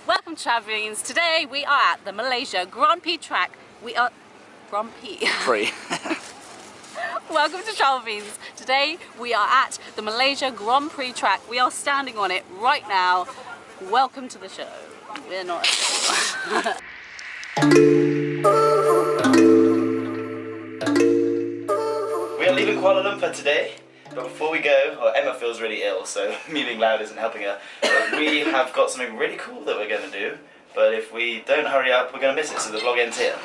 Welcome to Travelings. Today we are at the Malaysia Grand Prix track. We are Grand Prix. Welcome to Travelings. Today we are at the Malaysia Grand Prix track. We are standing on it right now. Welcome to the show. We're not. We are leaving Kuala Lumpur today. But before we go, Emma feels really ill, so me being loud isn't helping her. But we have got something really cool that we're going to do. But if we don't hurry up, we're going to miss it, so the vlog ends here.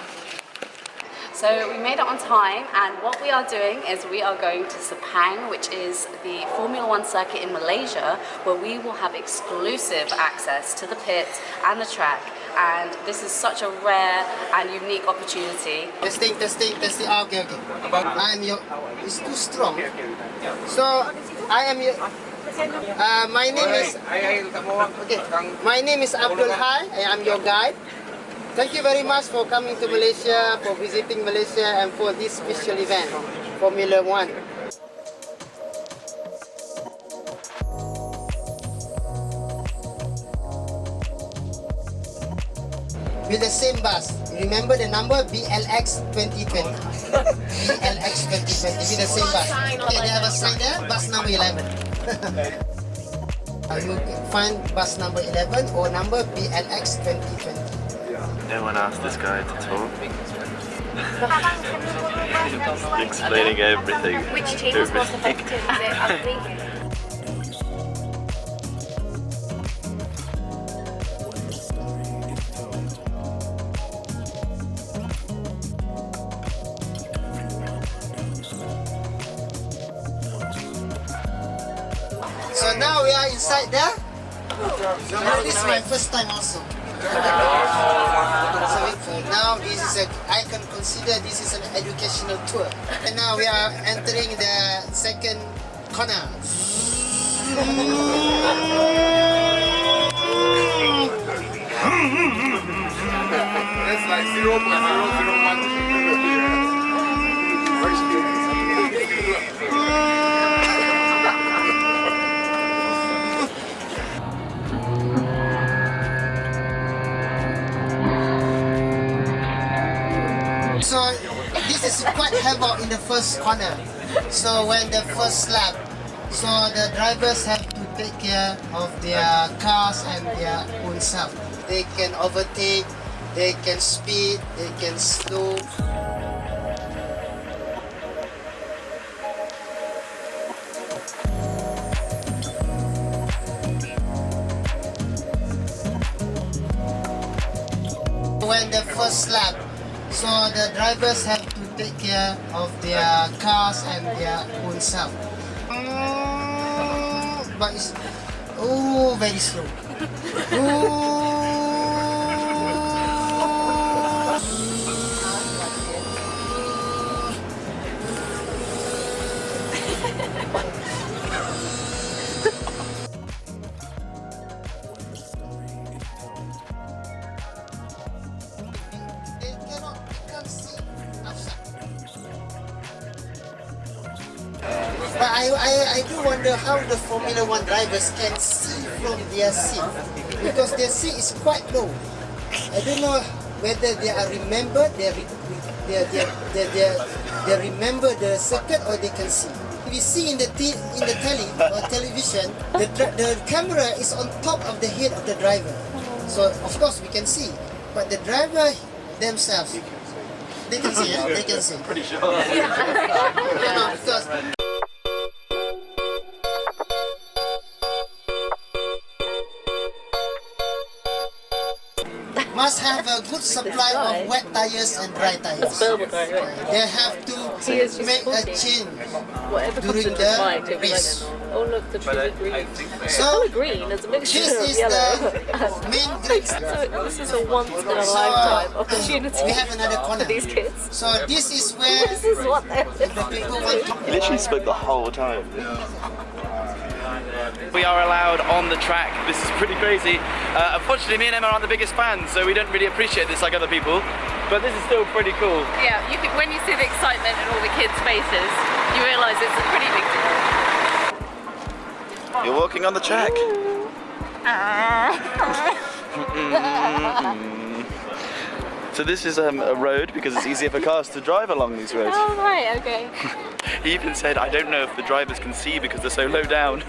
So we made it on time, and what we are doing is we are going to Sepang, which is the Formula 1 circuit in Malaysia, where we will have exclusive access to the pit and the track. And this is such a rare and unique opportunity. Testing. Okay. It's too strong. So, I am your... my name is Abdul Hai. I am your guide. Thank you very much for coming to Malaysia, for visiting Malaysia, and for this special event, Formula 1. With the same bus. Remember the number BLX 2020. BLX 2020 with the same bus. Okay, they have a sign there, bus number 11. You can find bus number 11 or number BLX 2020. No one asked this guy to talk. Explaining everything. Which team was more competitive? Is it Athletic? So now we are inside there. This is my first time also. So now this is I can consider this is an educational tour. And now we are entering the second corner. That's like 0.001. So this is quite havoc in the first corner. So when the first lap, so the drivers have to take care of their cars and their own self. They can overtake, they can speed, they can slow. When the first lap, so the drivers have to take care of their cars and their own self. But it's very slow. But I do wonder how the Formula 1 drivers can see from their seat, because their seat is quite low. I don't know whether they are remembered, they remember the circuit, or they can see. If you see in the television, the camera is on top of the head of the driver. So of course we can see, but the driver themselves, they can see. They can see. Pretty sure. Because must have a good supply of wet tires and dry tires. They have to make a change during the race. Oh look, the trees are green. So Green is a mixture this of is yellow. the main green. So this is a once in a lifetime opportunity we have another corner. for these kids. So this is where This is what they're the people want to. He literally spoke the whole time. We are allowed on the track. This is pretty crazy. Unfortunately, me and Emma aren't the biggest fans, so we don't really appreciate this like other people. But this is still pretty cool. Yeah, when you see the excitement in all the kids' faces, you realise it's a pretty big deal. You're walking on the track. So this is a road because it's easier for cars to drive along these roads. Oh, right, okay. He even said, I don't know if the drivers can see because they're so low down.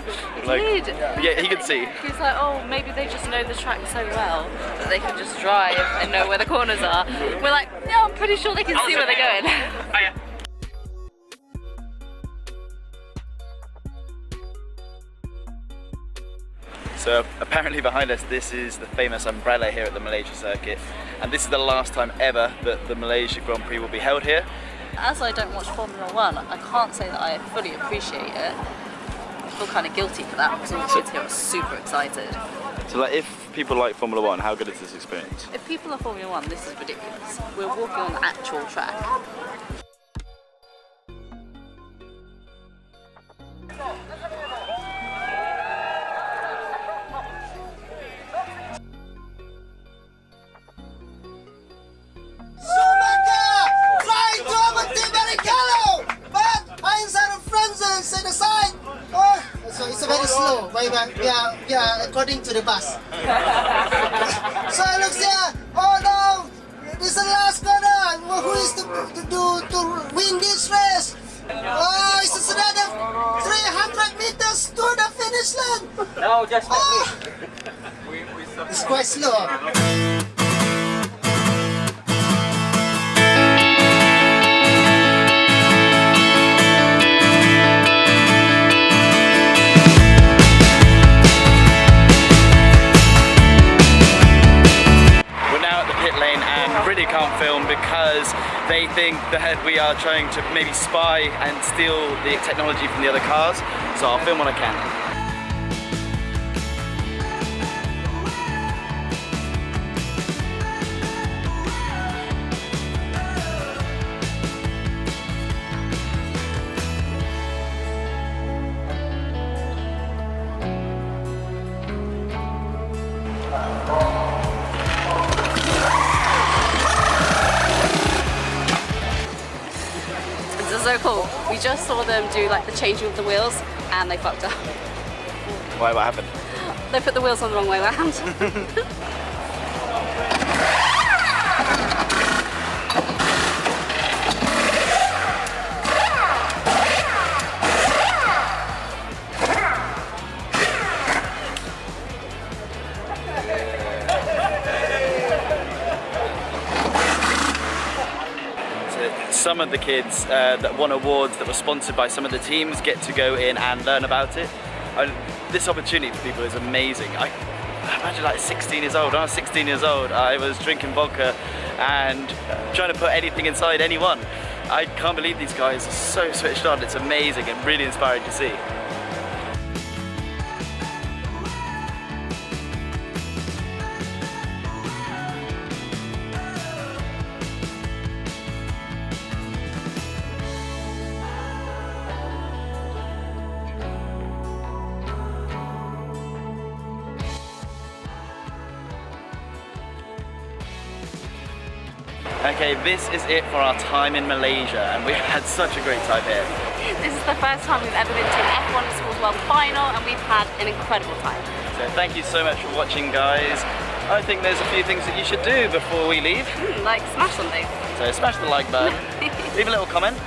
Like, Did. yeah, he could see. He's like, oh, maybe they just know the track so well that they can just drive and know where the corners are. We're like, no, I'm pretty sure they can see where they're going. So apparently behind us, this is the famous umbrella here at the Malaysia circuit, and this is the last time ever that the Malaysia Grand Prix will be held here. As I don't watch Formula 1, I can't say that I fully appreciate it. I feel kind of guilty for that because all the kids here are super excited. So like, if people like Formula 1, how good is this experience? If people are Formula 1, this is ridiculous. We're walking on the actual track. So it's very slow, yeah, according to the bus. So I look here, oh no, this is the last corner. Who is to win this race? Oh, it's another 300 meters to the finish line. No, just It's quite slow. Can't film because they think that we are trying to maybe spy and steal the technology from the other cars, so I'll film when I can. So cool. We just saw them do like the changing of the wheels and they fucked up. Why, what happened? They put the wheels on the wrong way around. Some of the kids that won awards that were sponsored by some of the teams get to go in and learn about it. And this opportunity for people is amazing. I imagine like 16 years old. When I was 16 years old, I was drinking vodka and trying to put anything inside anyone. I can't believe these guys are so switched on. It's amazing and really inspiring to see. Okay, this is it for our time in Malaysia, and we've had such a great time here. This is the first time we've ever been to an F1 Sports World Final, and we've had an incredible time. So thank you so much for watching, guys. I think there's a few things that you should do before we leave. Like smash something. So smash the like button, leave a little comment,